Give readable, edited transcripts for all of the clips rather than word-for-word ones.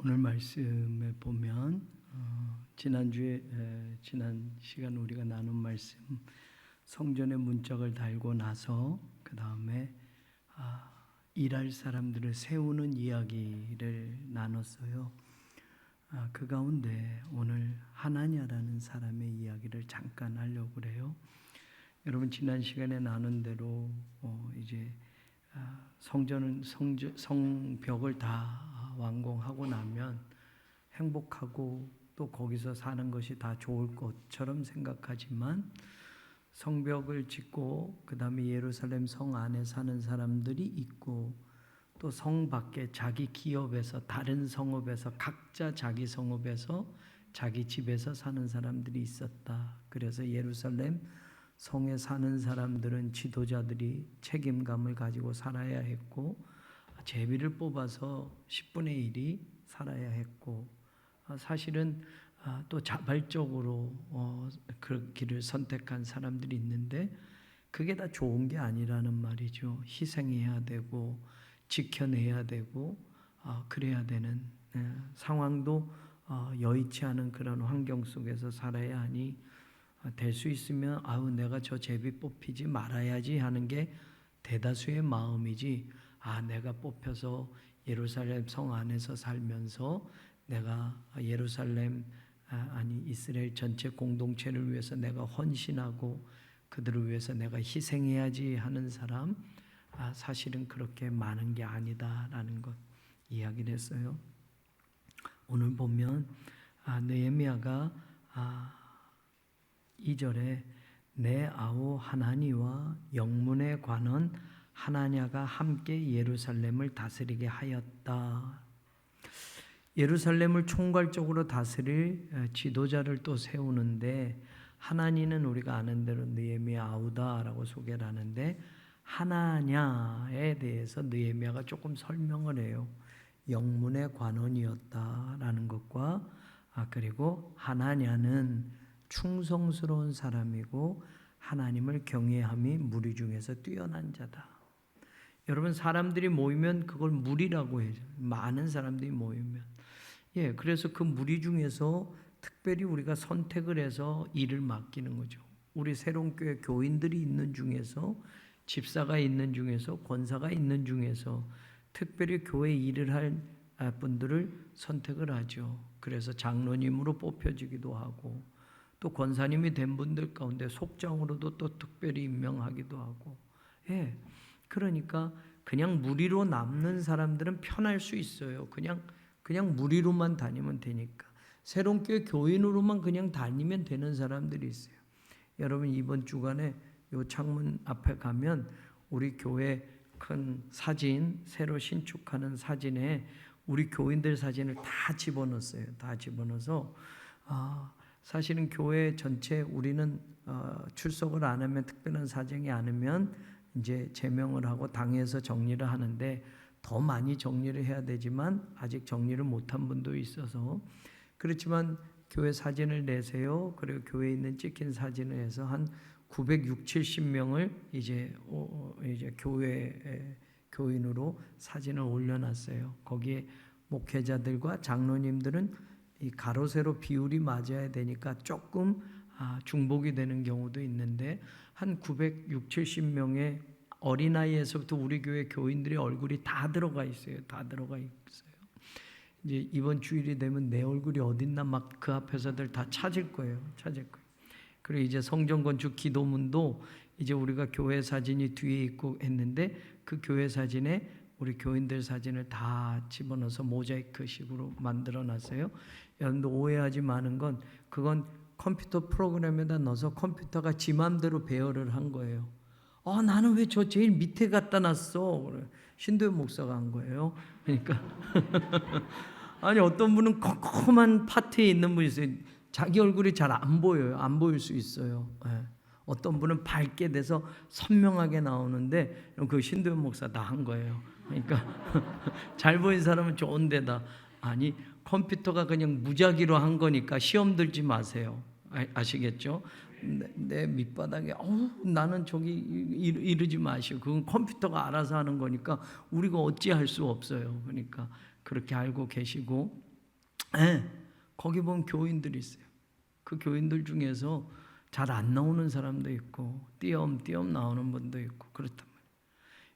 오늘 말씀에 보면 지난주에 지난 시간 우리가 나눈 말씀 성전의 문짝을 달고 나서 그 다음에 일할 사람들을 세우는 이야기를 나눴어요. 그 가운데 오늘 하나냐라는 사람의 이야기를 잠깐 하려고 그래요. 여러분 지난 시간에 나눈 대로 이제 성벽을 다 완공하고 나면 행복하고 또 거기서 사는 것이 다 좋을 것처럼 생각하지만 성벽을 짓고 그 다음에 예루살렘 성 안에 사는 사람들이 있고 또 성 밖에 자기 기업에서 다른 성읍에서 각자 자기 성읍에서 자기 집에서 사는 사람들이 있었다. 그래서 예루살렘 성에 사는 사람들은 지도자들이 책임감을 가지고 살아야 했고 제비를 뽑아서 10분의 1이 살아야 했고 사실은 또 자발적으로 그 길을 선택한 사람들이 있는데 그게 다 좋은 게 아니라는 말이죠. 희생해야 되고 지켜내야 되고 그래야 되는 상황도 여의치 않은 그런 환경 속에서 살아야 하니 될 수 있으면 내가 저 제비 뽑히지 말아야지 하는 게 대다수의 마음이지 내가 뽑혀서 예루살렘 성 안에서 살면서 내가 예루살렘 이스라엘 전체 공동체를 위해서 내가 헌신하고 그들을 위해서 내가 희생해야지 하는 사람 사실은 그렇게 많은 게 아니다라는 것 이야기를 했어요. 오늘 보면 느헤미야가 2절에 내 아우 하나니와 영문의 관원 하나냐가 함께 예루살렘을 다스리게 하였다. 예루살렘을 총괄적으로 다스릴 지도자를 또 세우는데 하나니는 우리가 아는 대로 느헤미야 아우다라고 소개를 하는데 하나냐에 대해서 느헤미야가 조금 설명을 해요. 영문의 관원이었다라는 것과 그리고 하나냐는 충성스러운 사람이고 하나님을 경외함이 무리 중에서 뛰어난 자다. 여러분 사람들이 모이면 그걸 무리라고 해요. 많은 사람들이 모이면. 그래서 그 무리 중에서 특별히 우리가 선택을 해서 일을 맡기는 거죠. 우리 새로운교회 교인들이 있는 중에서 집사가 있는 중에서 권사가 있는 중에서 특별히 교회 일을 할 분들을 선택을 하죠. 그래서 장로님으로 뽑혀지기도 하고 또 권사님이 된 분들 가운데 속장으로도 또 특별히 임명하기도 하고 그러니까 그냥 무리로 남는 사람들은 편할 수 있어요. 그냥 무리로만 다니면 되니까 새로운 교회 교인으로만 그냥 다니면 되는 사람들이 있어요. 여러분 이번 주간에 요 창문 앞에 가면 우리 교회 큰 사진 새로 신축하는 사진에 우리 교인들 사진을 다 집어넣었어요. 다 집어넣어서 사실은 교회 전체 우리는 출석을 안 하면 특별한 사정이 않으면 이제 제명을 하고 당에서 정리를 하는데 더 많이 정리를 해야 되지만 아직 정리를 못한 분도 있어서 그렇지만 교회 사진을 내세요. 그리고 교회에 있는 찍힌 사진을 해서 한 960, 70명을 이제 교회 교인으로 사진을 올려놨어요. 거기에 목회자들과 장로님들은 이 가로 세로 비율이 맞아야 되니까 조금 중복이 되는 경우도 있는데 한 960, 70명의 어린아이에서부터 우리 교회 교인들의 얼굴이 다 들어가 있어요. 다 들어가 있어요. 이제 이번 주일이 되면 내 얼굴이 어딨나 막 그 앞에서들 다 찾을 거예요. 그리고 이제 성전 건축 기도문도 이제 우리가 교회 사진이 뒤에 있고 했는데 그 교회 사진에 우리 교인들 사진을 다 집어넣어서 모자이크식으로 만들어 놨어요. 여러분도 오해하지 마는 건 그건 컴퓨터 프로그램에다 넣어서 컴퓨터가 지 맘대로 배열을 한 거예요. 나는 왜 저 제일 밑에 갖다 놨어? 신도현 목사가 한 거예요. 그러니까 아니 어떤 분은 컴컴한 파트에 있는 분이 있어요. 자기 얼굴이 잘 안 보여요. 안 보일 수 있어요. 어떤 분은 밝게 돼서 선명하게 나오는데 그 신도현 목사 다 한 거예요. 그러니까 잘 보인 사람은 좋은 데다 아니 컴퓨터가 그냥 무작위로 한 거니까 시험 들지 마세요. 아시겠죠? 내 밑바닥에 나는 저기 이러지 마시고 그건 컴퓨터가 알아서 하는 거니까 우리가 어찌할 수 없어요. 그러니까 그렇게 알고 계시고 네, 거기 보면 교인들이 있어요. 그 교인들 중에서 잘 안 나오는 사람도 있고 띄엄띄엄 나오는 분도 있고 그렇단 말이에요.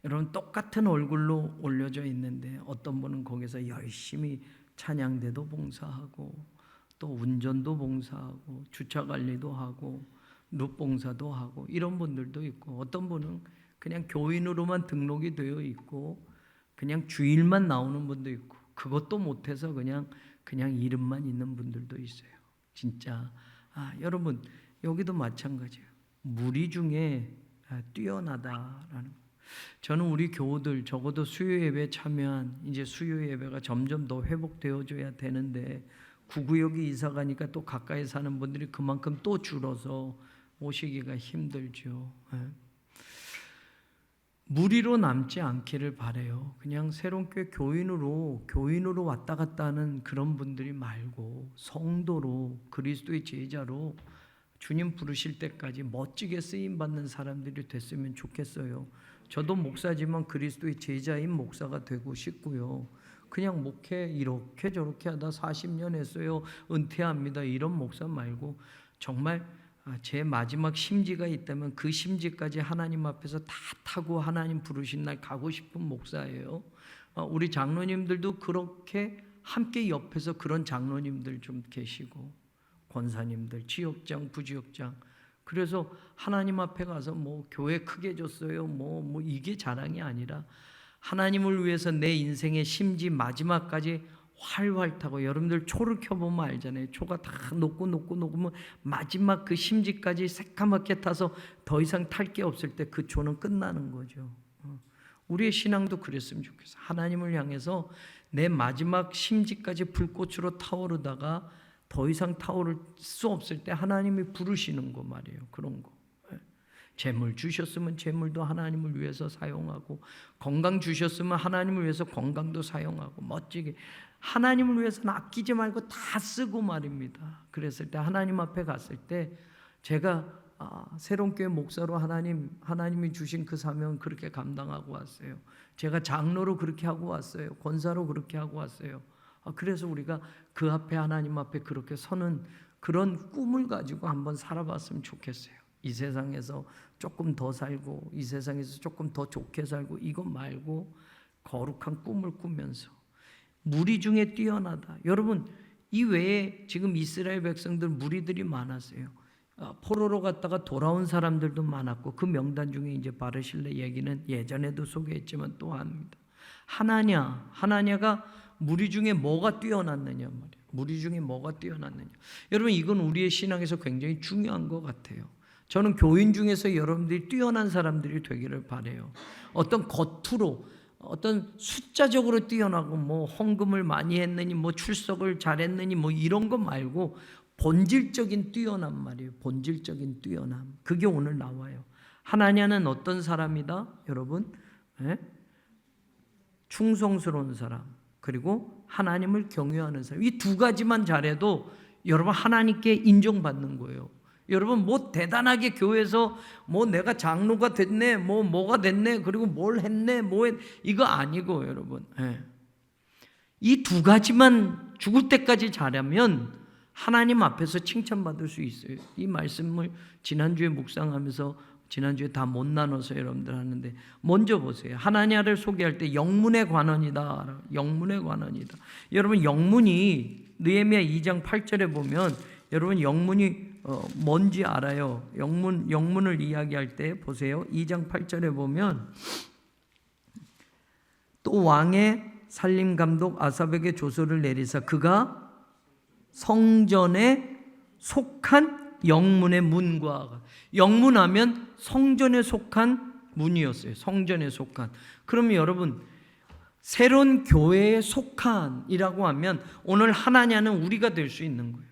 여러분 똑같은 얼굴로 올려져 있는데 어떤 분은 거기서 열심히 찬양대도 봉사하고 또 운전도 봉사하고 주차 관리도 하고 룻 봉사도 하고 이런 분들도 있고 어떤 분은 그냥 교인으로만 등록이 되어 있고 그냥 주일만 나오는 분도 있고 그것도 못해서 그냥 이름만 있는 분들도 있어요. 진짜 여러분 여기도 마찬가지예요. 무리 중에 뛰어나다라는 거. 저는 우리 교우들 적어도 수요 예배 참여한 이제 수요 예배가 점점 더 회복되어줘야 되는데 구구역이 이사 가니까 또 가까이 사는 분들이 그만큼 또 줄어서 오시기가 힘들죠. 무리로 남지 않기를 바래요. 그냥 새롭게 교인으로 왔다 갔다 하는 그런 분들이 말고 성도로 그리스도의 제자로 주님 부르실 때까지 멋지게 쓰임 받는 사람들이 됐으면 좋겠어요. 저도 목사지만 그리스도의 제자인 목사가 되고 싶고요. 그냥 목회 이렇게 저렇게 하다 40년 했어요. 은퇴합니다. 이런 목사 말고 정말 제 마지막 심지가 있다면 그 심지까지 하나님 앞에서 다 타고 하나님 부르신 날 가고 싶은 목사예요. 우리 장로님들도 그렇게 함께 옆에서 그런 장로님들 좀 계시고 권사님들, 지역장, 부지역장. 그래서 하나님 앞에 가서 뭐 교회 크게 줬어요. 뭐 이게 자랑이 아니라 하나님을 위해서 내 인생의 심지 마지막까지 활활 타고 여러분들 초를 켜보면 알잖아요. 초가 다 녹고 마지막 그 심지까지 새까맣게 타서 더 이상 탈 게 없을 때 그 초는 끝나는 거죠. 우리의 신앙도 그랬으면 좋겠어요. 하나님을 향해서 내 마지막 심지까지 불꽃으로 타오르다가 더 이상 타오를 수 없을 때 하나님이 부르시는 거 말이에요. 그런 거. 재물 주셨으면 재물도 하나님을 위해서 사용하고 건강 주셨으면 하나님을 위해서 건강도 사용하고 멋지게 하나님을 위해서는 아끼지 말고 다 쓰고 말입니다. 그랬을 때 하나님 앞에 갔을 때 제가 새로운 교회 목사로 하나님이 주신 그 사명은 그렇게 감당하고 왔어요. 제가 장로로 그렇게 하고 왔어요. 권사로 그렇게 하고 왔어요. 그래서 우리가 그 앞에 하나님 앞에 그렇게 서는 그런 꿈을 가지고 한번 살아봤으면 좋겠어요. 이 세상에서 조금 더 살고 이 세상에서 조금 더 좋게 살고 이거 말고 거룩한 꿈을 꾸면서 무리 중에 뛰어나다. 여러분 이 외에 지금 이스라엘 백성들 무리들이 많았어요. 포로로 갔다가 돌아온 사람들도 많았고 그 명단 중에 이제 바르실레 얘기는 예전에도 소개했지만 또 합니다. 하나냐가 무리 중에 뭐가 뛰어났느냐 말이에요. 무리 중에 뭐가 뛰어났느냐. 여러분 이건 우리의 신앙에서 굉장히 중요한 것 같아요. 저는 교인 중에서 여러분들이 뛰어난 사람들이 되기를 바라요. 어떤 겉으로 어떤 숫자적으로 뛰어나고 뭐 헌금을 많이 했느니 뭐 출석을 잘했느니 뭐 이런 거 말고 본질적인 뛰어남 말이에요. 본질적인 뛰어남. 그게 오늘 나와요. 하나냐는 어떤 사람이다? 여러분 충성스러운 사람 그리고 하나님을 경외하는 사람. 이 두 가지만 잘해도 여러분 하나님께 인정받는 거예요. 여러분 뭐 대단하게 교회에서 뭐 내가 장로가 됐네 뭐가 됐네 그리고 뭘 했네 이거 아니고 여러분 이 두 가지만 죽을 때까지 잘하면 하나님 앞에서 칭찬받을 수 있어요. 이 말씀을 지난주에 묵상하면서 지난주에 다 못 나눠서 여러분들 하는데 먼저 보세요. 하나냐를 소개할 때 영문의 관원이다. 영문의 관원이다. 여러분 영문이 느헤미야 2장 8절에 보면 여러분 영문이 뭔지 알아요. 영문을 이야기할 때 보세요. 2장 8절에 보면 또 왕의 살림감독 아삽에게 조서를 내리사 그가 성전에 속한 영문의 문과 영문하면 성전에 속한 문이었어요. 성전에 속한. 그러면 여러분 새로운 교회에 속한이라고 하면 오늘 하나냐는 우리가 될 수 있는 거예요.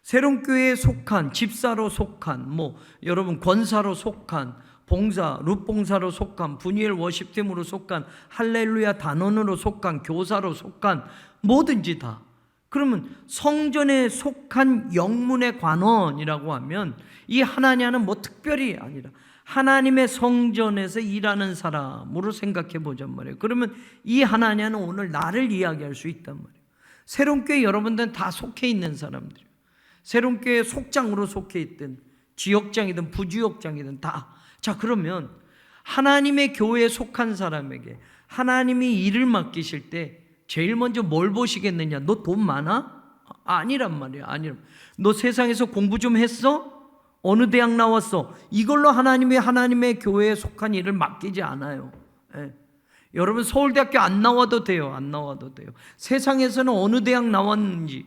새로운 교회에 속한, 집사로 속한, 여러분 권사로 속한, 봉사, 룻봉사로 속한, 분이엘 워십팀으로 속한, 할렐루야 단원으로 속한, 교사로 속한, 뭐든지 다. 그러면 성전에 속한 영문의 관원이라고 하면 이 하나냐는 뭐 특별히 아니라 하나님의 성전에서 일하는 사람으로 생각해 보잔 말이에요. 그러면 이 하나냐는 오늘 나를 이야기할 수 있단 말이에요. 새롬교회 여러분들은 다 속해 있는 사람들이에요. 새롬교회 속장으로 속해 있든 지역장이든 부지역장이든 다. 자, 그러면 하나님의 교회에 속한 사람에게 하나님이 일을 맡기실 때 제일 먼저 뭘 보시겠느냐? 너 돈 많아? 아니란 말이야. 아니란. 너 세상에서 공부 좀 했어? 어느 대학 나왔어? 이걸로 하나님의 교회에 속한 일을 맡기지 않아요. 예. 여러분 서울대학교 안 나와도 돼요. 안 나와도 돼요. 세상에서는 어느 대학 나왔는지,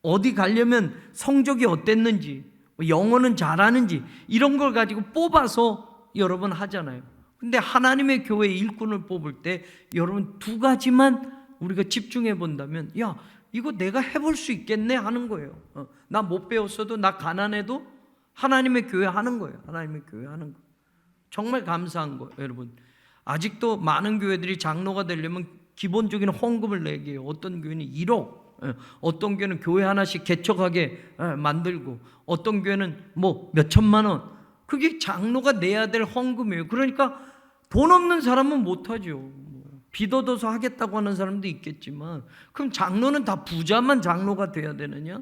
어디 가려면 성적이 어땠는지, 영어는 잘하는지 이런 걸 가지고 뽑아서 여러분 하잖아요. 근데 하나님의 교회 일꾼을 뽑을 때 여러분 두 가지만 우리가 집중해 본다면, 야, 이거 내가 해볼 수 있겠네 하는 거예요. 나 못 배웠어도, 나 가난해도 하나님의 교회 하는 거예요. 하나님의 교회 하는 거. 정말 감사한 거예요, 여러분. 아직도 많은 교회들이 장로가 되려면 기본적인 헌금을 내게 해요. 어떤 교회는 1억, 어떤 교회는 교회 하나씩 개척하게 만들고, 어떤 교회는 뭐 몇 천만 원. 그게 장로가 내야 될 헌금이에요. 그러니까 돈 없는 사람은 못하죠. 빚 얻어서 하겠다고 하는 사람도 있겠지만, 그럼 장로는 다 부자만 장로가 돼야 되느냐?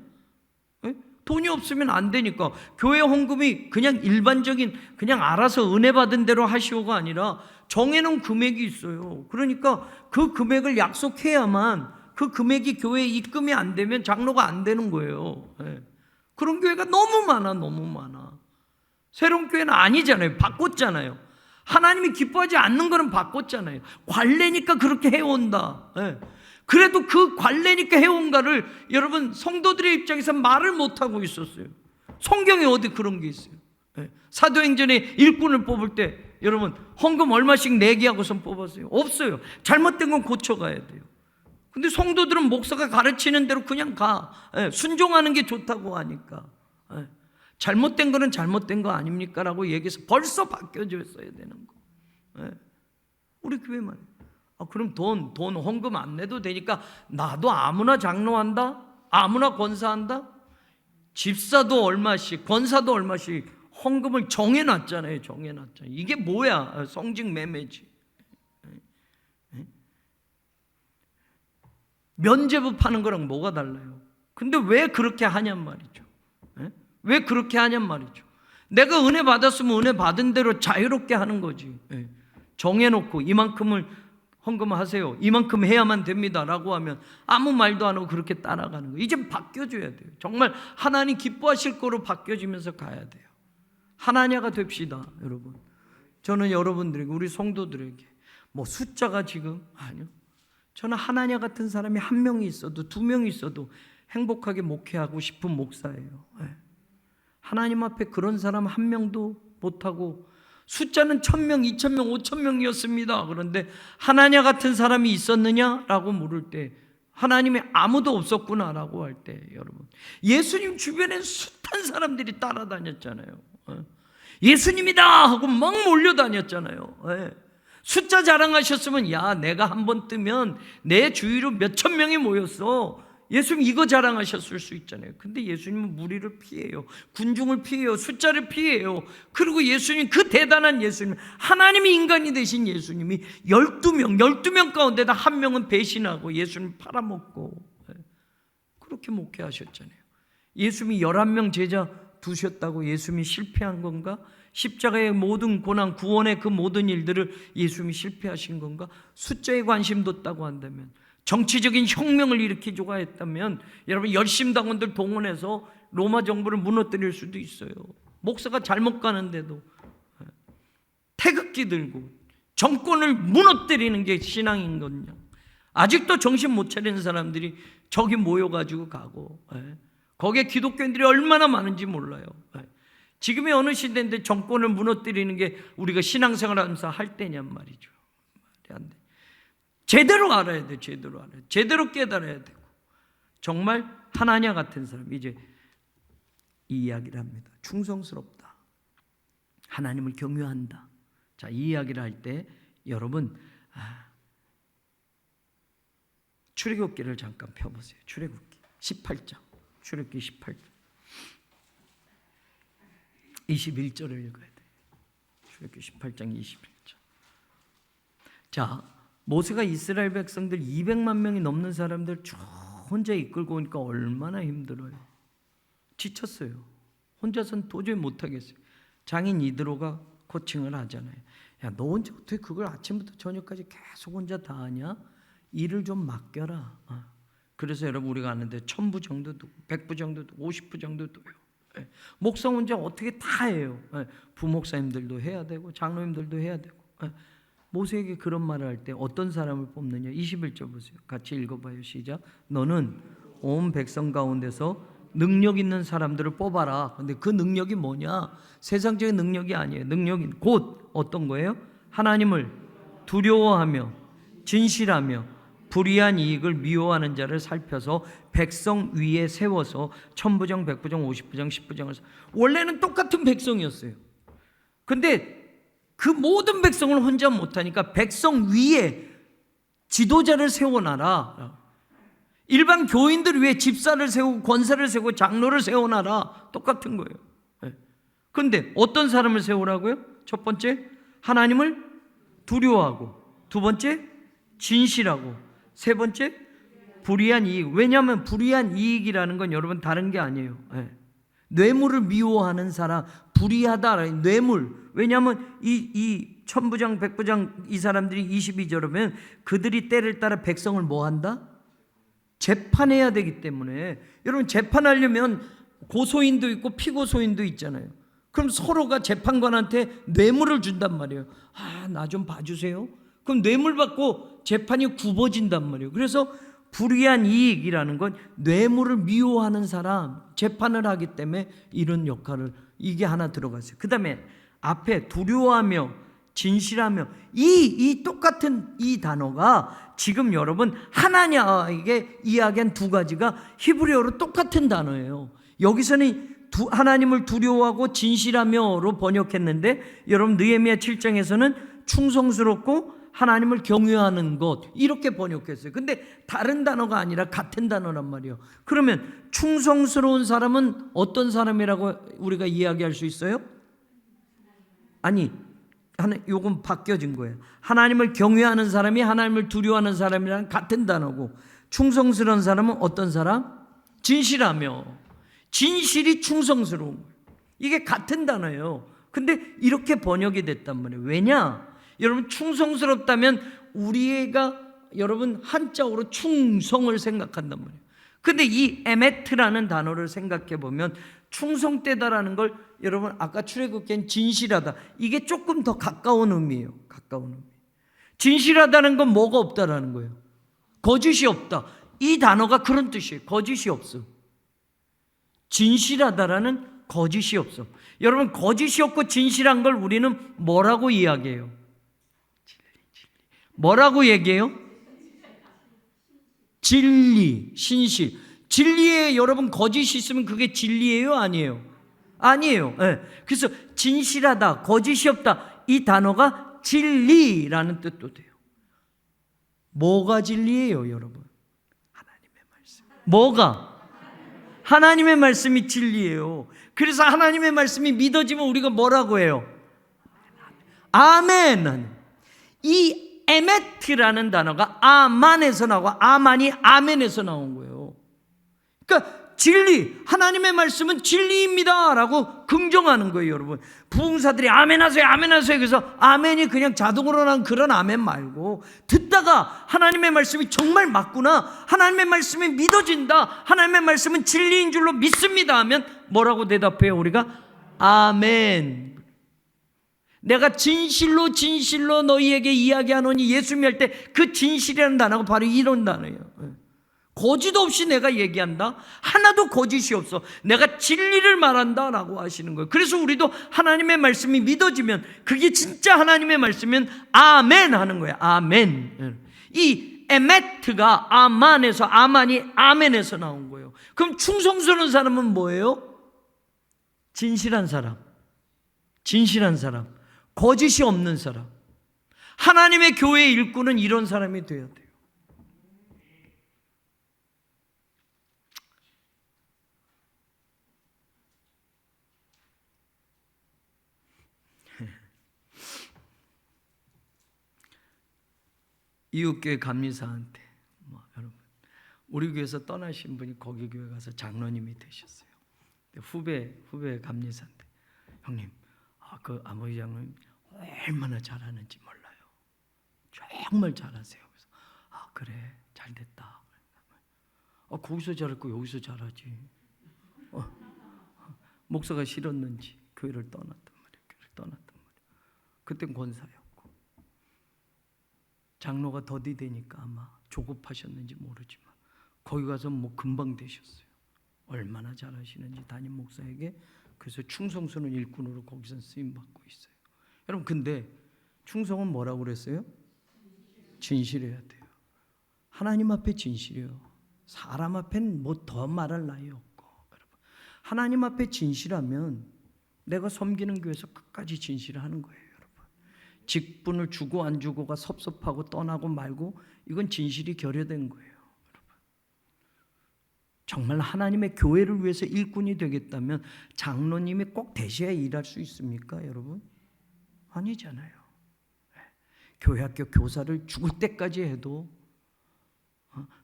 돈이 없으면 안 되니까 교회 헌금이 그냥 일반적인 그냥 알아서 은혜 받은 대로 하시오가 아니라 정해놓은 금액이 있어요. 그러니까 그 금액을 약속해야만, 그 금액이 교회에 입금이 안 되면 장로가 안 되는 거예요. 그런 교회가 너무 많아, 너무 많아. 새로운 교회는 아니잖아요. 바꿨잖아요. 하나님이 기뻐하지 않는 거는 바꿨잖아요. 관례니까 그렇게 해온다. 그래도 그 관례니까 해온가를 여러분 성도들의 입장에서 말을 못하고 있었어요. 성경에 어디 그런 게 있어요? 사도행전에 일꾼을 뽑을 때 여러분 헌금 얼마씩 내게 하고선 뽑았어요? 없어요. 잘못된 건 고쳐가야 돼요. 근데 성도들은 목사가 가르치는 대로 그냥 가. 순종하는 게 좋다고 하니까. 잘못된 거는 잘못된 거 아닙니까? 라고 얘기해서 벌써 바뀌어졌어야 되는 거. 우리 교회 말이에요. 그럼 돈 헌금 안 내도 되니까 나도 아무나 장로한다? 아무나 권사한다? 집사도 얼마씩, 권사도 얼마씩 헌금을 정해놨잖아요. 정해놨잖아요. 이게 뭐야? 성직 매매지. 면죄부 파는 거랑 뭐가 달라요? 근데 왜 그렇게 하냔 말이죠. 왜 그렇게 하냔 말이죠. 내가 은혜 받았으면 은혜 받은 대로 자유롭게 하는 거지. 정해놓고 이만큼을 헌금하세요, 이만큼 해야만 됩니다 라고 하면 아무 말도 안 하고 그렇게 따라가는 거예요. 이제 바뀌어줘야 돼요. 정말 하나님 기뻐하실 거로 바뀌어지면서 가야 돼요. 하나냐가 됩시다, 여러분. 저는 여러분들에게, 우리 성도들에게 뭐 숫자가 지금 아니요, 저는 하나냐 같은 사람이 한 명이 있어도 두 명이 있어도 행복하게 목회하고 싶은 목사예요. 하나님 앞에 그런 사람 한 명도 못하고, 숫자는 1000명, 2000명, 5000명이었습니다. 그런데 하나냐 같은 사람이 있었느냐라고 물을 때 하나님이 아무도 없었구나라고 할 때, 여러분, 예수님 주변엔 숱한 사람들이 따라다녔잖아요. 예수님이다 하고 막 몰려다녔잖아요. 숫자 자랑하셨으면, 야, 내가 한 번 뜨면 내 주위로 몇천 명이 모였어. 예수님 이거 자랑하셨을 수 있잖아요. 근데 예수님은 무리를 피해요. 군중을 피해요. 숫자를 피해요. 그리고 예수님, 그 대단한 예수님, 하나님이 인간이 되신 예수님이 12명 가운데다 한 명은 배신하고 예수님 팔아먹고 그렇게 목회하셨잖아요. 예수님이 11명 제자 두셨다고 예수님이 실패한 건가? 십자가의 모든 고난, 구원의 그 모든 일들을 예수님이 실패하신 건가? 숫자에 관심 뒀다고 한다면, 정치적인 혁명을 일으키려고 했다면 여러분 열심당원들 동원해서 로마 정부를 무너뜨릴 수도 있어요. 목사가 잘못 가는데도 태극기 들고 정권을 무너뜨리는 게 신앙인 거냐? 아직도 정신 못 차리는 사람들이 저기 모여가지고 가고, 거기에 기독교인들이 얼마나 많은지 몰라요. 지금의 어느 시대인데 정권을 무너뜨리는 게 우리가 신앙생활하면서 할 때냔 말이죠. 말이 안 돼. 제대로 알아야 돼. 제대로 알아야 돼. 제대로 깨달아야 되고, 정말 하나냐 같은 사람, 이제 이 이야기를 합니다. 충성스럽다, 하나님을 경외한다. 자, 이 이야기를 할 때 여러분 출애굽기를 잠깐 펴보세요. 출애굽기 18장, 출애굽기 18장 21절을 읽어야 돼요. 출애굽기 18장 21절. 자, 모세가 이스라엘 백성들 200만 명이 넘는 사람들 쭉 혼자 이끌고 오니까 얼마나 힘들어요. 지쳤어요. 혼자서는 도저히 못하겠어요. 장인 이드로가 코칭을 하잖아요. 야, 너 혼자 어떻게 그걸 아침부터 저녁까지 계속 혼자 다 하냐? 일을 좀 맡겨라. 그래서 여러분 우리가 아는데 1000부 정도 두고 100부 정도 두고 50부 정도 둬요. 목사 혼자 어떻게 다 해요. 부목사님들도 해야 되고 장로님들도 해야 되고. 모세에게 그런 말을 할 때 어떤 사람을 뽑느냐? 21절 보세요. 같이 읽어봐요. 시작. 너는 온 백성 가운데서 능력 있는 사람들을 뽑아라. 근데 그 능력이 뭐냐? 세상적인 능력이 아니에요. 능력이 곧 어떤 거예요? 하나님을 두려워하며 진실하며 불의한 이익을 미워하는 자를 살펴서 백성 위에 세워서 1000부정, 100부정, 50부정, 10부정을 원래는 똑같은 백성이었어요. 근데 그 모든 백성을 혼자 못하니까 백성 위에 지도자를 세워놔라. 일반 교인들 위에 집사를 세우고 권사를 세우고 장로를 세워놔라. 똑같은 거예요. 그런데 어떤 사람을 세우라고요? 첫 번째, 하나님을 두려워하고, 두 번째, 진실하고, 세 번째, 불의한 이익. 왜냐하면 불의한 이익이라는 건 여러분 다른 게 아니에요. 뇌물을 미워하는 사람, 불의하다. 뇌물. 왜냐하면 이 1000부장 100부장 이 사람들이 22절이면 그들이 때를 따라 백성을 뭐 한다? 재판해야 되기 때문에. 여러분 재판하려면 고소인도 있고 피고소인도 있잖아요. 그럼 서로가 재판관한테 뇌물을 준단 말이에요. 나 좀 봐주세요. 그럼 뇌물 받고 재판이 굽어진단 말이에요. 그래서 불의한 이익이라는 건 뇌물을 미워하는 사람, 재판을 하기 때문에 이런 역할을, 이게 하나 들어갔어요. 그 다음에 앞에 두려워하며 진실하며, 이 똑같은 이 단어가 지금 여러분 하나님에게 이야기한 두 가지가 히브리어로 똑같은 단어예요. 여기서는 하나님을 두려워하고 진실하며로 번역했는데, 여러분 느헤미야 7장에서는 충성스럽고 하나님을 경외하는 것, 이렇게 번역했어요. 근데 다른 단어가 아니라 같은 단어란 말이에요. 그러면 충성스러운 사람은 어떤 사람이라고 우리가 이야기할 수 있어요? 아니, 요건 바뀌어진 거예요. 하나님을 경외하는 사람이 하나님을 두려워하는 사람이랑 같은 단어고, 충성스러운 사람은 어떤 사람? 진실하며. 진실이 충성스러운 거예요. 이게 같은 단어예요. 근데 이렇게 번역이 됐단 말이에요. 왜냐? 여러분 충성스럽다면 우리가 여러분 한자어로 충성을 생각한단 말이에요. 근데 이 에메트라는 단어를 생각해 보면 충성되다라는 걸 여러분 아까 출애굽기엔 진실하다, 이게 조금 더 가까운 의미예요. 가까운 의미. 진실하다는 건 뭐가 없다라는 거예요. 거짓이 없다. 이 단어가 그런 뜻이에요. 거짓이 없어. 진실하다라는 거짓이 없어. 여러분 거짓이 없고 진실한 걸 우리는 뭐라고 이야기해요? 뭐라고 얘기해요? 진리, 신실. 진리에 여러분 거짓이 있으면 그게 진리예요? 아니에요? 아니에요. 네. 그래서 진실하다, 거짓이 없다, 이 단어가 진리라는 뜻도 돼요. 뭐가 진리예요, 여러분? 하나님의 말씀. 뭐가? 하나님의 말씀이 진리예요. 그래서 하나님의 말씀이 믿어지면 우리가 뭐라고 해요? 아멘. 이 에메트라는 단어가 아만에서 나오고 아만이 아멘에서 나온 거예요. 그러니까 진리, 하나님의 말씀은 진리입니다 라고 긍정하는 거예요. 여러분 부흥사들이 아멘 하세요, 아멘 하세요. 그래서 아멘이 그냥 자동으로 나온 그런 아멘 말고, 듣다가 하나님의 말씀이 정말 맞구나, 하나님의 말씀이 믿어진다, 하나님의 말씀은 진리인 줄로 믿습니다 하면 뭐라고 대답해요? 우리가 아멘. 내가 진실로 진실로 너희에게 이야기하노니, 예수님이 할 때 그 진실이라는 단어가 바로 이런 단어예요. 거짓 없이 내가 얘기한다, 하나도 거짓이 없어, 내가 진리를 말한다 라고 하시는 거예요. 그래서 우리도 하나님의 말씀이 믿어지면, 그게 진짜 하나님의 말씀이면 아멘 하는 거예요. 아멘. 이 에메트가 아만에서, 아만이 아멘에서 나온 거예요. 그럼 충성스러운 사람은 뭐예요? 진실한 사람, 진실한 사람, 거짓이 없는 사람. 하나님의 교회의 일꾼은 이런 사람이 되어야 돼요. 이웃교회 감리사한테 여러분 우리 교회에서 떠나신 분이 거기 교회 가서 장로님이 되셨어요. 후배 감리사인데, 형님, 그 아버지 장로님 얼마나 잘하는지 몰라요. 정말 잘하세요. 그래서 그래, 잘 됐다. 거기서 잘했고 여기서 잘하지. 목사가 싫었는지 교회를 떠났단 말이에요. 그땐 권사였고, 장로가 더디되니까 아마 조급하셨는지 모르지만 거기 가서 뭐 금방 되셨어요. 얼마나 잘하시는지 담임 목사에게. 그래서 충성스러운 일꾼으로 거기서 쓰임 받고 있어요. 여러분, 근데 충성은 뭐라고 그랬어요? 진실해야 돼요. 하나님 앞에 진실해요. 사람 앞에는 뭐 더 말할 나위 없고, 여러분, 하나님 앞에 진실하면 내가 섬기는 교회에서 끝까지 진실하는 거예요. 여러분, 직분을 주고 안 주고가 섭섭하고 떠나고 말고, 이건 진실이 결여된 거예요. 여러분, 정말 하나님의 교회를 위해서 일꾼이 되겠다면 장로님이 꼭 대셔야 일할 수 있습니까, 여러분? 아니잖아요. 교회 학교 교사를 죽을 때까지 해도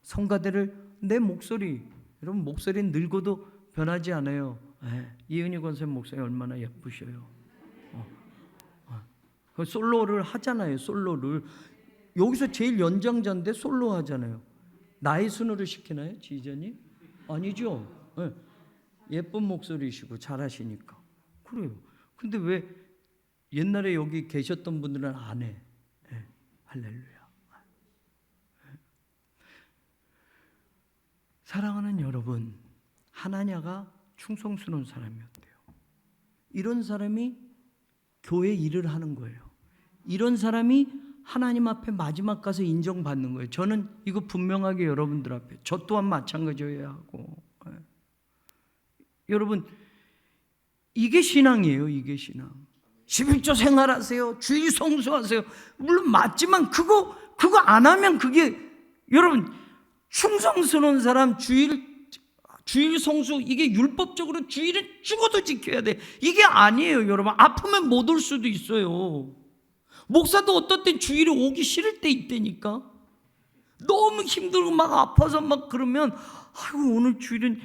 성가대를, 내 목소리, 여러분 목소리는 늙어도 변하지 않아요. 이은희 권사님 목소리 얼마나 예쁘셔요. 솔로를 하잖아요. 솔로를 여기서 제일 연장자인데 솔로 하잖아요. 나이 순으로 시키나요, 지휘자님? 아니죠. 예쁜 목소리시고 잘하시니까 그래요. 근데 왜 옛날에 여기 계셨던 분들은 안 해? 할렐루야. 사랑하는 여러분, 하나냐가 충성스러운 사람이었대요. 이런 사람이 교회 일을 하는 거예요. 이런 사람이 하나님 앞에 마지막 가서 인정받는 거예요. 저는 이거 분명하게 여러분들 앞에, 저 또한 마찬가지여야 하고. 여러분, 이게 신앙이에요. 이게 신앙. 11조 생활하세요. 주일 성수하세요. 물론 맞지만 그거 안 하면 그게, 여러분, 충성스러운 사람, 주일 성수, 이게 율법적으로 주일은 죽어도 지켜야 돼. 이게 아니에요, 여러분. 아프면 못 올 수도 있어요. 목사도 어떤 때 주일에 오기 싫을 때 있다니까. 너무 힘들고 막 아파서 막 그러면, 아이고, 오늘 주일은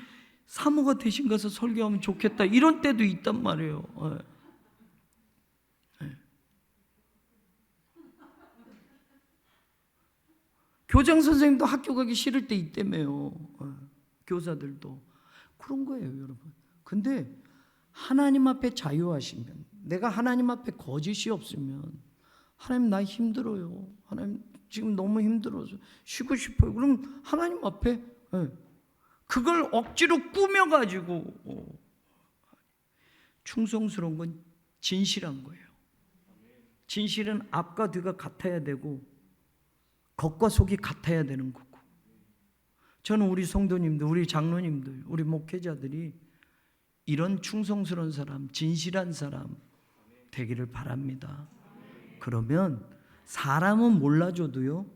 사모가 대신 가서 설교하면 좋겠다, 이런 때도 있단 말이에요. 교장 선생님도 학교 가기 싫을 때 있다며요. 교사들도 그런 거예요, 여러분. 근데 하나님 앞에 자유하시면, 내가 하나님 앞에 거짓이 없으면, 하나님 나 힘들어요, 하나님 지금 너무 힘들어서 쉬고 싶어요, 그럼 하나님 앞에 그걸 억지로 꾸며가지고, 충성스러운 건 진실한 거예요. 진실은 앞과 뒤가 같아야 되고 겉과 속이 같아야 되는 거고. 저는 우리 성도님들, 우리 장로님들, 우리 목회자들이 이런 충성스러운 사람, 진실한 사람 되기를 바랍니다. 그러면 사람은 몰라줘도요,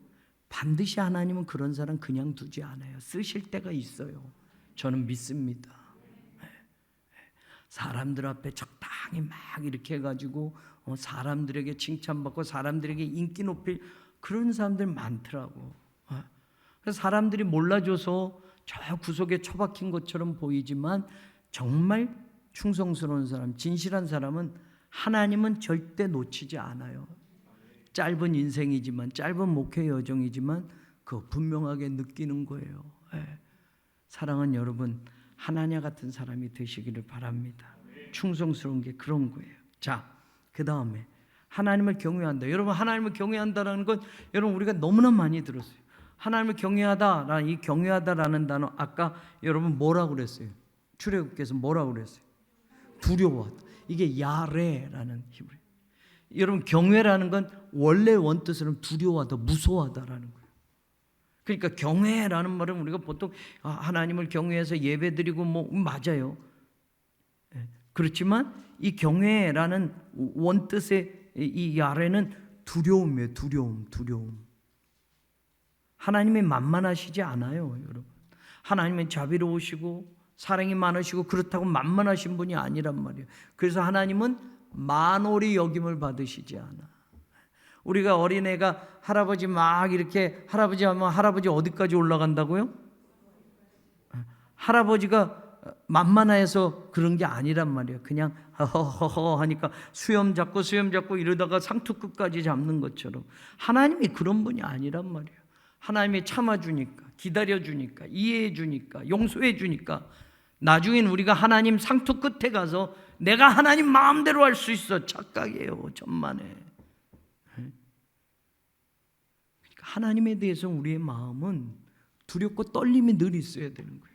반드시 하나님은 그런 사람 그냥 두지 않아요. 쓰실 때가 있어요. 저는 믿습니다. 사람들 앞에 적당히 막 이렇게 해가지고 사람들에게 칭찬받고 사람들에게 인기 높일 그런 사람들 많더라고. 그래서 사람들이 몰라줘서 저 구석에 처박힌 것처럼 보이지만, 정말 충성스러운 사람, 진실한 사람은 하나님은 절대 놓치지 않아요. 짧은 인생이지만, 짧은 목회 여정이지만 그거 분명하게 느끼는 거예요. 사랑하는 여러분, 하나냐 같은 사람이 되시기를 바랍니다. 충성스러운 게 그런 거예요. 자, 그 다음에 하나님을 경외한다. 여러분, 하나님을 경외한다라는 건 여러분 우리가 너무나 많이 들었어요. 하나님을 경외하다라는, 이 경외하다라는 단어 아까 여러분 뭐라고 그랬어요? 출애굽께서 뭐라고 그랬어요? 두려워하다. 이게 야레라는 히브리. 여러분, 경외라는 건 원래 원뜻으로는 두려워하다, 무서워하다라는 거예요. 그러니까 경외라는 말은 우리가 보통 하나님을 경외해서 예배드리고 뭐 맞아요. 그렇지만 이 경외라는 원뜻의 이 야레는 두려움이에요. 두려움. 하나님이 만만하시지 않아요, 여러분. 하나님은 자비로우시고 사랑이 많으시고 그렇다고 만만하신 분이 아니란 말이에요. 그래서 하나님은 만홀히 여김을 받으시지 않아. 우리가 어린애가 할아버지 막 이렇게 할아버지 하면 할아버지 어디까지 올라간다고요? 할아버지가 만만해서 그런 게 아니란 말이에요. 그냥 허허허 하니까 수염 잡고 이러다가 상투 끝까지 잡는 것처럼 하나님이 그런 분이 아니란 말이에요. 하나님이 참아주니까, 기다려주니까, 이해해주니까, 용서해주니까 나중엔 우리가 하나님 상투 끝에 가서 내가 하나님 마음대로 할 수 있어. 착각이에요. 천만에. 그러니까 하나님에 대해서 우리의 마음은 두렵고 떨림이 늘 있어야 되는 거예요.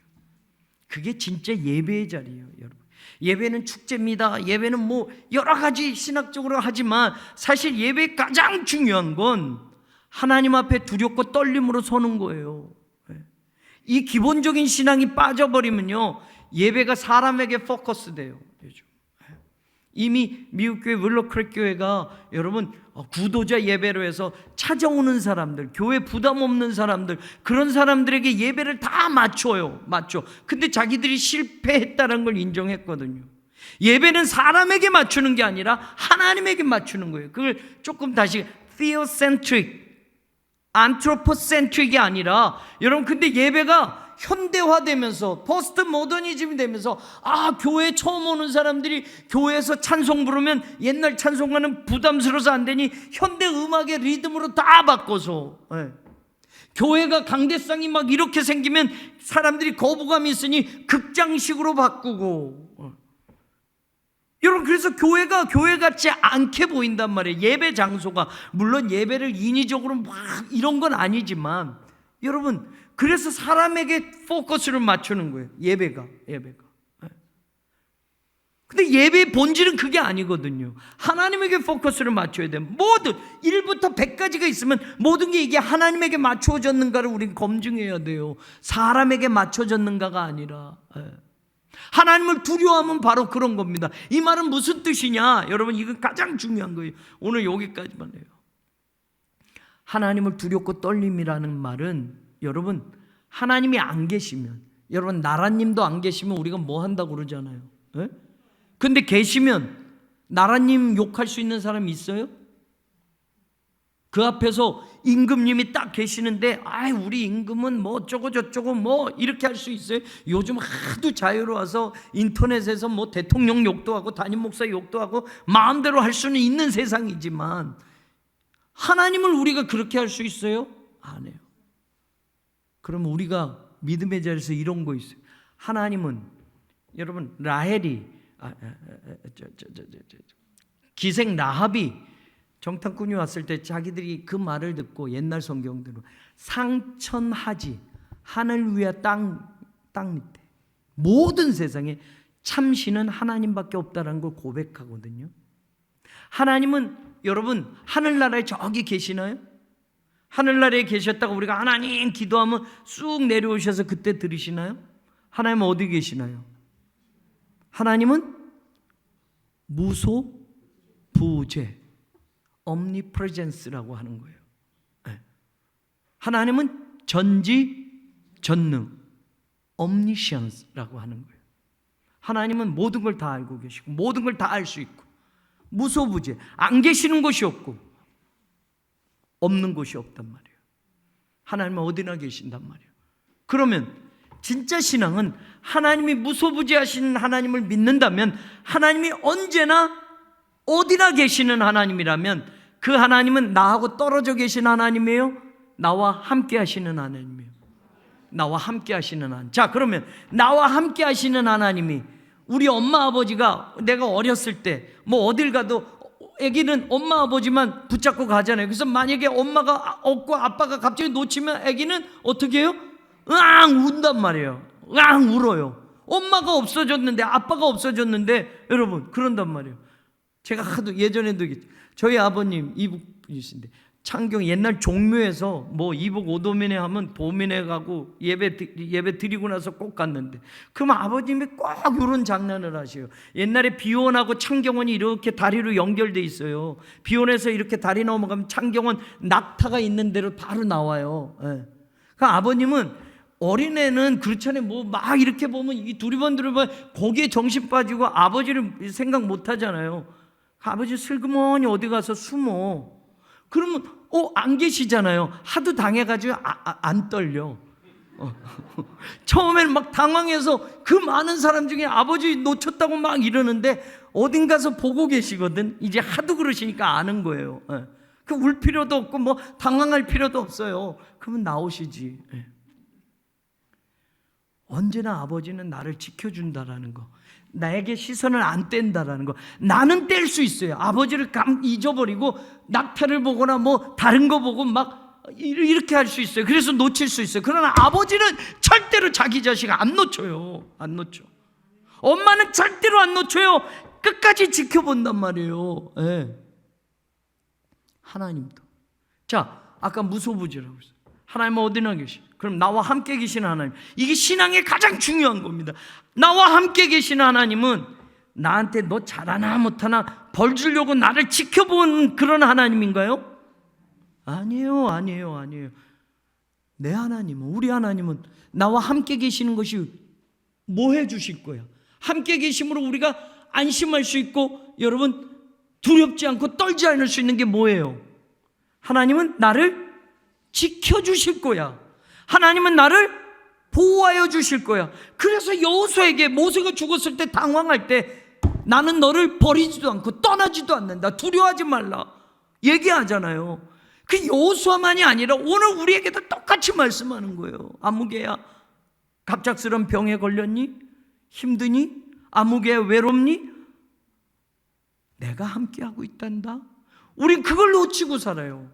그게 진짜 예배의 자리예요, 여러분. 예배는 축제입니다. 예배는 뭐 여러 가지 신학적으로 하지만 사실 예배의 가장 중요한 건 하나님 앞에 두렵고 떨림으로 서는 거예요. 이 기본적인 신앙이 빠져버리면요, 예배가 사람에게 포커스돼요. 요즘 이미 미국 교회 윌로크릭 교회가 여러분 구도자 예배로 해서 찾아오는 사람들, 교회 부담 없는 사람들, 그런 사람들에게 예배를 다 맞춰요. 근데 자기들이 실패했다는 걸 인정했거든요. 예배는 사람에게 맞추는 게 아니라 하나님에게 맞추는 거예요. 그걸 조금 다시 theocentric, anthropocentric이 아니라 여러분, 근데 예배가 현대화되면서 포스트 모더니즘이 되면서 교회 처음 오는 사람들이 교회에서 찬송 부르면 옛날 찬송가는 부담스러워서 안 되니 현대 음악의 리듬으로 다 바꿔서, 교회가 강대상이 막 이렇게 생기면 사람들이 거부감이 있으니 극장식으로 바꾸고, 여러분, 그래서 교회가 교회 같지 않게 보인단 말이에요. 예배 장소가 물론 예배를 인위적으로 막 이런 건 아니지만 여러분, 그래서 사람에게 포커스를 맞추는 거예요. 예배가. 근데 예배의 본질은 그게 아니거든요. 하나님에게 포커스를 맞춰야 돼요. 모든 1부터 100까지가 있으면 모든 게 이게 하나님에게 맞춰졌는가를 우리는 검증해야 돼요. 사람에게 맞춰졌는가가 아니라. 하나님을 두려워하면 바로 그런 겁니다. 이 말은 무슨 뜻이냐? 여러분, 이건 가장 중요한 거예요. 오늘 여기까지만 해요. 하나님을 두렵고 떨림이라는 말은 여러분, 하나님이 안 계시면, 여러분 나라님도 안 계시면 우리가 뭐 한다고 그러잖아요. 근데 계시면 나라님 욕할 수 있는 사람이 있어요? 그 앞에서 임금님이 딱 계시는데 우리 임금은 뭐 어쩌고 저쩌고 뭐 이렇게 할 수 있어요? 요즘 하도 자유로워서 인터넷에서 뭐 대통령 욕도 하고 담임 목사 욕도 하고 마음대로 할 수는 있는 세상이지만 하나님을 우리가 그렇게 할 수 있어요? 안 해요. 그러면 우리가 믿음의 자리에서 이런 거 있어요. 하나님은 여러분, 라헬이 기생 라합이 정탐꾼이 왔을 때 자기들이 그 말을 듣고 옛날 성경대로 상천하지, 하늘 위와 땅 밑에 모든 세상에 참신은 하나님밖에 없다는 걸 고백하거든요. 하나님은 여러분 하늘나라에 저기 계시나요? 하늘나라에 계셨다가 우리가 하나님 기도하면 쑥 내려오셔서 그때 들으시나요? 하나님은 어디 계시나요? 하나님은 무소부재, omnipresence라고 하는 거예요. 하나님은 전지전능, omniscience라고 하는 거예요. 하나님은 모든 걸 다 알고 계시고 모든 걸 다 알 수 있고 무소부재, 안 계시는 곳이 없고 없는 곳이 없단 말이에요. 하나님은 어디나 계신단 말이에요. 그러면 진짜 신앙은 하나님이 무소부재하신 하나님을 믿는다면 하나님이 언제나 어디나 계시는 하나님이라면 그 하나님은 나하고 떨어져 계신 하나님이에요? 나와 함께 하시는 하나님이에요? 나와 함께 하시는 하나님. 자, 그러면 나와 함께 하시는 하나님이 우리 엄마 아버지가 내가 어렸을 때 뭐 어딜 가도 아기는 엄마 아버지만 붙잡고 가잖아요. 그래서 만약에 엄마가 없고 아빠가 갑자기 놓치면 아기는 어떻게 해요? 으앙 운단 말이에요. 으앙 울어요. 엄마가 없어졌는데, 아빠가 없어졌는데, 여러분 그런단 말이에요. 제가 하도 예전에도 저희 아버님 이북이신데 창경 옛날 종묘에서 뭐 이북 오도면에 하면 도면에 가고 예배 드리고 나서 꼭 갔는데, 그럼 아버님이 꼭 이런 장난을 하셔요. 옛날에 비원하고 창경원이 이렇게 다리로 연결돼 있어요. 비원에서 이렇게 다리 넘어가면 창경원 낙타가 있는 대로 바로 나와요. 그 아버님은 어린애는 그렇잖아요. 뭐 막 이렇게 보면 이 두리번 거기에 정신 빠지고 아버지를 생각 못 하잖아요. 아버지 슬그머니 어디 가서 숨어. 그러면 안 계시잖아요. 하도 당해가지고 안 떨려. 처음에는 막 당황해서 그 많은 사람 중에 아버지 놓쳤다고 막 이러는데 어딘가서 보고 계시거든. 이제 하도 그러시니까 아는 거예요. 그 울 필요도 없고 뭐 당황할 필요도 없어요. 그러면 나오시지. 언제나 아버지는 나를 지켜준다라는 거, 나에게 시선을 안 뗀다라는 거. 나는 뗄 수 있어요. 아버지를 잊어버리고 낙타를 보거나 뭐 다른 거 보고 막 이렇게 할 수 있어요. 그래서 놓칠 수 있어요. 그러나 아버지는 절대로 자기 자식 안 놓쳐요. 안 놓쳐. 엄마는 절대로 안 놓쳐요. 끝까지 지켜본단 말이에요. 하나님도. 자, 아까 무소부지라고 했어요. 하나님은 어디나 계시? 그럼 나와 함께 계시는 하나님. 이게 신앙의 가장 중요한 겁니다. 나와 함께 계시는 하나님은 나한테 너 잘하나 못하나 벌 주려고 나를 지켜본 그런 하나님인가요? 아니에요, 아니에요, 아니에요. 내 하나님은, 우리 하나님은 나와 함께 계시는 것이 뭐 해주실 거야? 함께 계심으로 우리가 안심할 수 있고, 여러분 두렵지 않고 떨지 않을 수 있는 게 뭐예요? 하나님은 나를 지켜주실 거야. 하나님은 나를 보호하여 주실 거야. 그래서 여호수아에게 모세가 죽었을 때 당황할 때 나는 너를 버리지도 않고 떠나지도 않는다, 두려워하지 말라 얘기하잖아요. 그 여호수아만이 아니라 오늘 우리에게도 똑같이 말씀하는 거예요. 아무개야, 갑작스런 병에 걸렸니? 힘드니? 아무개야, 외롭니? 내가 함께하고 있단다. 우린 그걸 놓치고 살아요.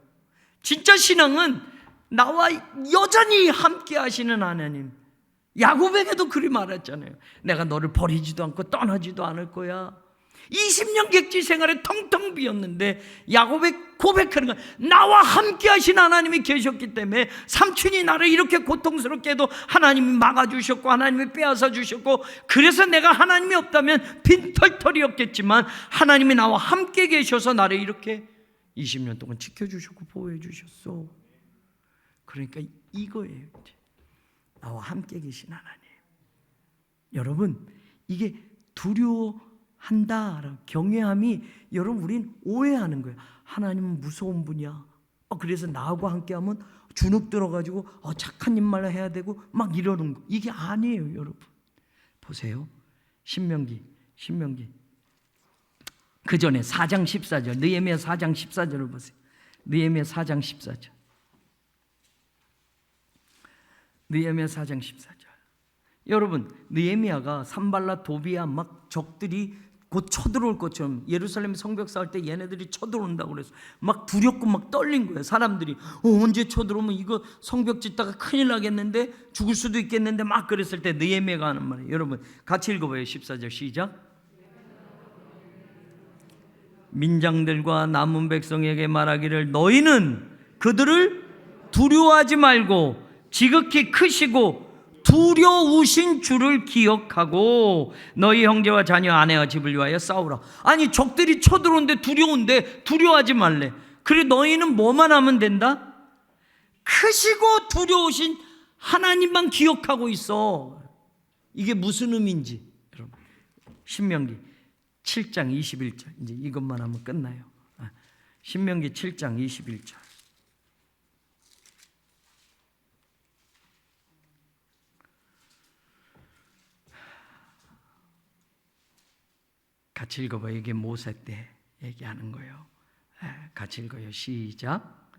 진짜 신앙은 나와 여전히 함께 하시는 하나님. 야곱에게도 그리 말했잖아요. 내가 너를 버리지도 않고 떠나지도 않을 거야. 20년 객지 생활에 텅텅 비었는데 야곱이 고백하는 건 나와 함께 하신 하나님이 계셨기 때문에, 삼촌이 나를 이렇게 고통스럽게 해도 하나님이 막아주셨고 하나님이 빼앗아 주셨고, 그래서 내가 하나님이 없다면 빈털털이었겠지만 하나님이 나와 함께 계셔서 나를 이렇게 20년 동안 지켜주셨고 보호해 주셨어. 그러니까 이거예요. 나와 함께 계신 하나님. 여러분, 이게 두려워한다, 경외함이, 여러분 우린 오해하는 거예요. 하나님은 무서운 분이야. 그래서 나하고 함께하면 주눅 들어가지고 착한 일만 해야 되고 막 이러는 거. 이게 아니에요, 여러분. 보세요. 신명기 그 전에 4장 14절, 느헤미야 4장 14절을 보세요. 느헤미야 4장 14절. 느헤미야 4장 14절. 여러분, 느헤미야가 산발랏 도비야 막 적들이 곧 쳐들어올 것처럼, 예루살렘 성벽 쌓을 때 얘네들이 쳐들어온다고 그래서 막 두렵고 막 떨린 거예요. 사람들이 언제 쳐들어오면 이거 성벽 짓다가 큰일 나겠는데, 죽을 수도 있겠는데 막 그랬을 때 느헤미야가 하는 말이에요. 여러분 같이 읽어봐요. 14절 시작. 민장들과 남은 백성에게 말하기를 너희는 그들을 두려워하지 말고 지극히 크시고 두려우신 주를 기억하고 너희 형제와 자녀 아내와 집을 위하여 싸우라. 아니, 적들이 쳐들어오는데 두려운데 두려워하지 말래. 그래, 너희는 뭐만 하면 된다? 크시고 두려우신 하나님만 기억하고 있어. 이게 무슨 의미인지 여러분, 신명기 7장 21절. 이제 이것만 하면 끝나요. 신명기 7장 21절. 같이 읽어봐요. 이게 모세 때 얘기하는 거예요. 같이 읽어요. 시작.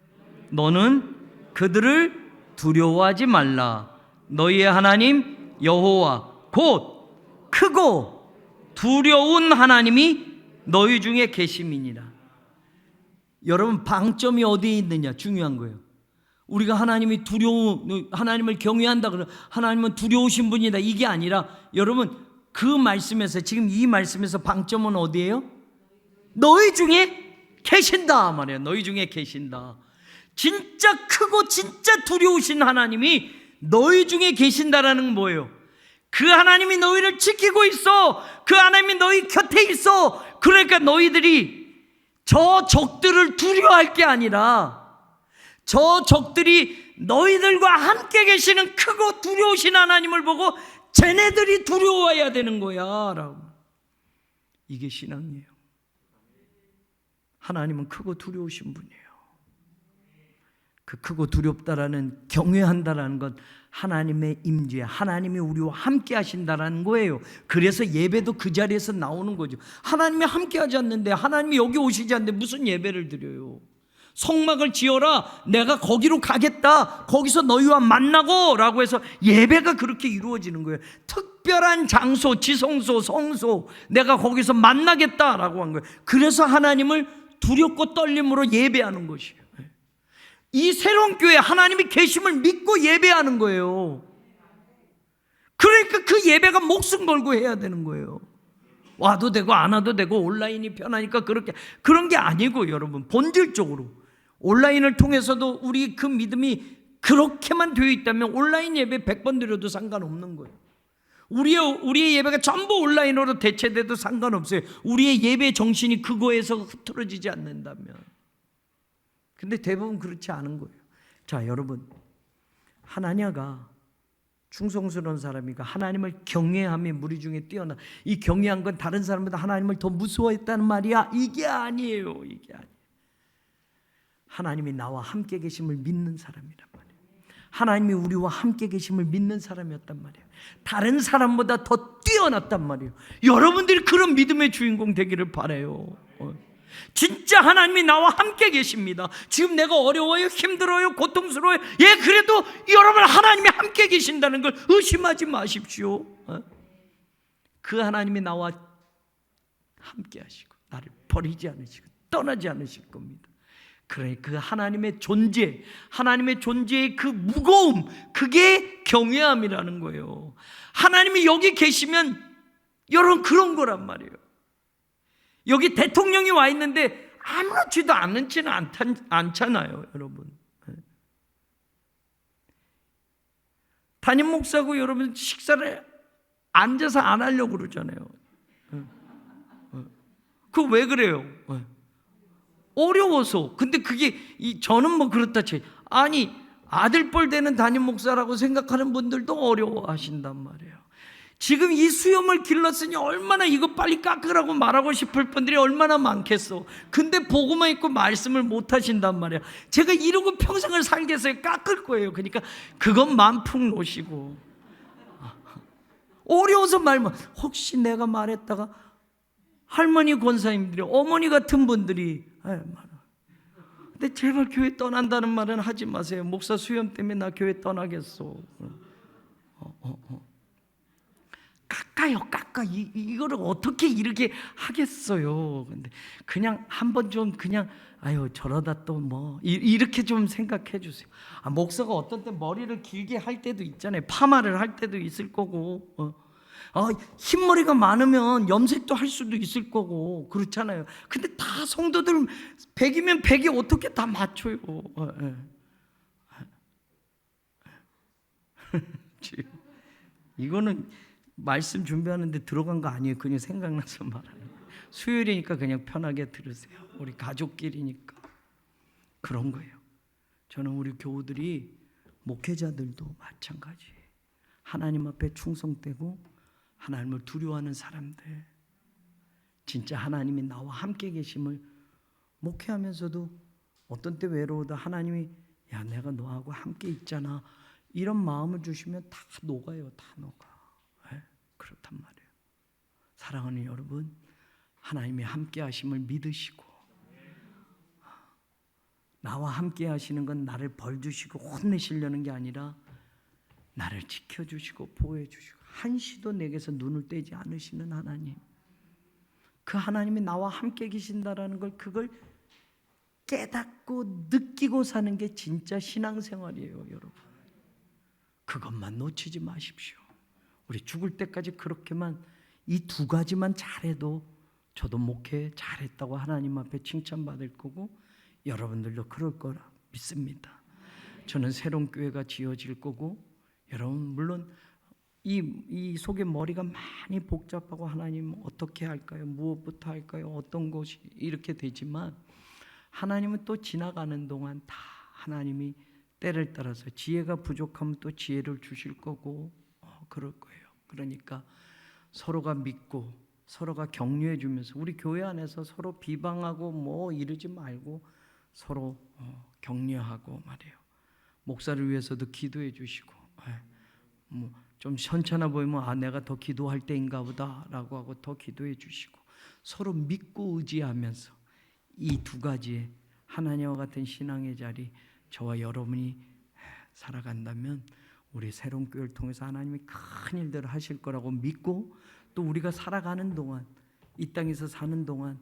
너는 그들을 두려워하지 말라. 너희의 하나님 여호와 곧 크고 두려운 하나님이 너희 중에 계심이니라. 여러분, 방점이 어디에 있느냐 중요한 거예요. 우리가 하나님을 경외한다 그러면 하나님은 두려우신 분이다, 이게 아니라, 여러분 그 말씀에서, 지금 이 말씀에서 방점은 어디예요? 너희 중에 계신다 말이에요. 너희 중에 계신다. 진짜 크고 진짜 두려우신 하나님이 너희 중에 계신다라는 건 뭐예요? 그 하나님이 너희를 지키고 있어. 그 하나님이 너희 곁에 있어. 그러니까 너희들이 저 적들을 두려워할 게 아니라, 저 적들이 너희들과 함께 계시는 크고 두려우신 하나님을 보고 쟤네들이 두려워해야 되는 거야 라고. 이게 신앙이에요. 하나님은 크고 두려우신 분이에요. 그 크고 두렵다라는, 경외한다라는 것, 하나님의 임재, 하나님이 우리와 함께 하신다라는 거예요. 그래서 예배도 그 자리에서 나오는 거죠. 하나님이 함께 하지 않는데, 하나님이 여기 오시지 않는데 무슨 예배를 드려요? 성막을 지어라, 내가 거기로 가겠다, 거기서 너희와 만나고 라고 해서 예배가 그렇게 이루어지는 거예요. 특별한 장소, 지성소, 성소, 내가 거기서 만나겠다라고 한 거예요. 그래서 하나님을 두렵고 떨림으로 예배하는 것이에요. 이 새로운 교회, 하나님이 계심을 믿고 예배하는 거예요. 그러니까 그 예배가 목숨 걸고 해야 되는 거예요. 와도 되고 안 와도 되고 온라인이 편하니까 그런 게 아니고, 여러분, 본질적으로 온라인을 통해서도 우리 그 믿음이 그렇게만 되어 있다면 온라인 예배 100번 드려도 상관없는 거예요. 우리의 예배가 전부 온라인으로 대체돼도 상관없어요. 우리의 예배 정신이 그거에서 흐트러지지 않는다면. 근데 대부분 그렇지 않은 거예요. 자, 여러분, 하나냐가 충성스러운 사람이가 하나님을 경외함이 무리 중에 뛰어나, 이 경외한 건 다른 사람보다 하나님을 더 무서워했다는 말이야? 이게 아니에요. 이게 아니에요. 하나님이 나와 함께 계심을 믿는 사람이란 말이에요. 하나님이 우리와 함께 계심을 믿는 사람이었단 말이에요. 다른 사람보다 더 뛰어났단 말이에요. 여러분들이 그런 믿음의 주인공 되기를 바라요. 진짜 하나님이 나와 함께 계십니다. 지금 내가 어려워요, 힘들어요, 고통스러워요. 예, 그래도 여러분, 하나님이 함께 계신다는 걸 의심하지 마십시오. 그 하나님이 나와 함께 하시고 나를 버리지 않으시고 떠나지 않으실 겁니다. 그러니 그 하나님의 존재, 하나님의 존재의 그 무거움, 그게 경외함이라는 거예요. 하나님이 여기 계시면 여러분 그런 거란 말이에요. 여기 대통령이 와 있는데 아무렇지도 않지는 않잖아요, 여러분. 담임 목사고 여러분 식사를 앉아서 안 하려고 그러잖아요. 그거 왜 그래요? 어려워서. 근데 그게 저는 뭐 그렇다 치. 아니, 아들뻘 되는 담임 목사라고 생각하는 분들도 어려워하신단 말이에요. 지금 이 수염을 길렀으니 얼마나 이거 빨리 깎으라고 말하고 싶을 분들이 얼마나 많겠어. 근데 보고만 있고 말씀을 못 하신단 말이야. 제가 이러고 평생을 살겠어요? 깎을 거예요. 그러니까 그것만 푹 놓으시고. 어려워서 말만, 혹시 내가 말했다가 할머니 권사님들이, 어머니 같은 분들이 근데 제발 교회 떠난다는 말은 하지 마세요. 목사 수염 때문에 나 교회 떠나겠어. 깎아. 이거를 어떻게 이렇게 하겠어요. 근데 그냥 한번 좀 그냥 아유 저러다 또 뭐 이렇게 좀 생각해 주세요. 목사가 어떤 때 머리를 길게 할 때도 있잖아요. 파마를 할 때도 있을 거고, 흰머리가 많으면 염색도 할 수도 있을 거고 그렇잖아요. 근데 다 성도들 100이면 100이 어떻게 다 맞춰요. 이거는 말씀 준비하는데 들어간 거 아니에요. 그냥 생각나서 말하는 거예요. 수요일이니까 그냥 편하게 들으세요. 우리 가족끼리니까. 그런 거예요. 저는 우리 교우들이, 목회자들도 마찬가지예요. 하나님 앞에 충성되고 하나님을 두려워하는 사람들, 진짜 하나님이 나와 함께 계심을, 목회하면서도 어떤 때 외로워도 하나님이 야 내가 너하고 함께 있잖아, 이런 마음을 주시면 다 녹아요. 다 녹아. 그렇단 말이에요. 사랑하는 여러분, 하나님이 함께 하심을 믿으시고, 나와 함께 하시는 건 나를 벌주시고 혼내시려는 게 아니라 나를 지켜주시고 보호해주시고 한시도 내게서 눈을 떼지 않으시는 하나님, 그 하나님이 나와 함께 계신다라는 걸, 그걸 깨닫고 느끼고 사는 게 진짜 신앙생활이에요. 여러분, 그것만 놓치지 마십시오. 우리 죽을 때까지 그렇게만, 이 두 가지만 잘해도 저도 목회 잘했다고 하나님 앞에 칭찬받을 거고 여러분들도 그럴 거라 믿습니다. 저는 새로운 교회가 지어질 거고, 여러분 물론 이 속에 머리가 많이 복잡하고 하나님 어떻게 할까요? 무엇부터 할까요? 어떤 것이 이렇게 되지만 하나님은 또 지나가는 동안 다 하나님이 때를 따라서 지혜가 부족하면 또 지혜를 주실 거고 그럴 거예요. 그러니까 서로가 믿고 서로가 격려해 주면서, 우리 교회 안에서 서로 비방하고 뭐 이러지 말고 서로 격려하고 말이에요. 목사를 위해서도 기도해 주시고, 좀 현찮아 보이면 내가 더 기도할 때인가 보다라고 하고 더 기도해 주시고, 서로 믿고 의지하면서 이 두 가지의 하나님과 같은 신앙의 자리 저와 여러분이 살아간다면 우리 새로운 교회를 통해서 하나님이 큰 일들을 하실 거라고 믿고, 또 우리가 살아가는 동안, 이 땅에서 사는 동안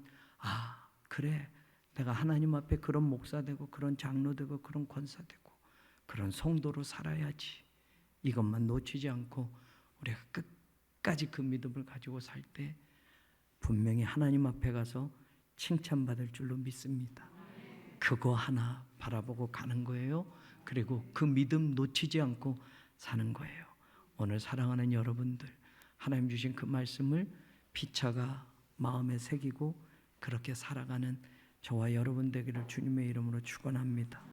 그래, 내가 하나님 앞에 그런 목사 되고 그런 장로 되고 그런 권사 되고 그런 성도로 살아야지, 이것만 놓치지 않고 우리가 끝까지 그 믿음을 가지고 살 때 분명히 하나님 앞에 가서 칭찬받을 줄로 믿습니다. 그거 하나 바라보고 가는 거예요. 그리고 그 믿음 놓치지 않고 사는 거예요. 오늘 사랑하는 여러분들, 하나님 주신 그 말씀을 피차가 마음에 새기고 그렇게 살아가는 저와 여러분 되기를 주님의 이름으로 축원합니다.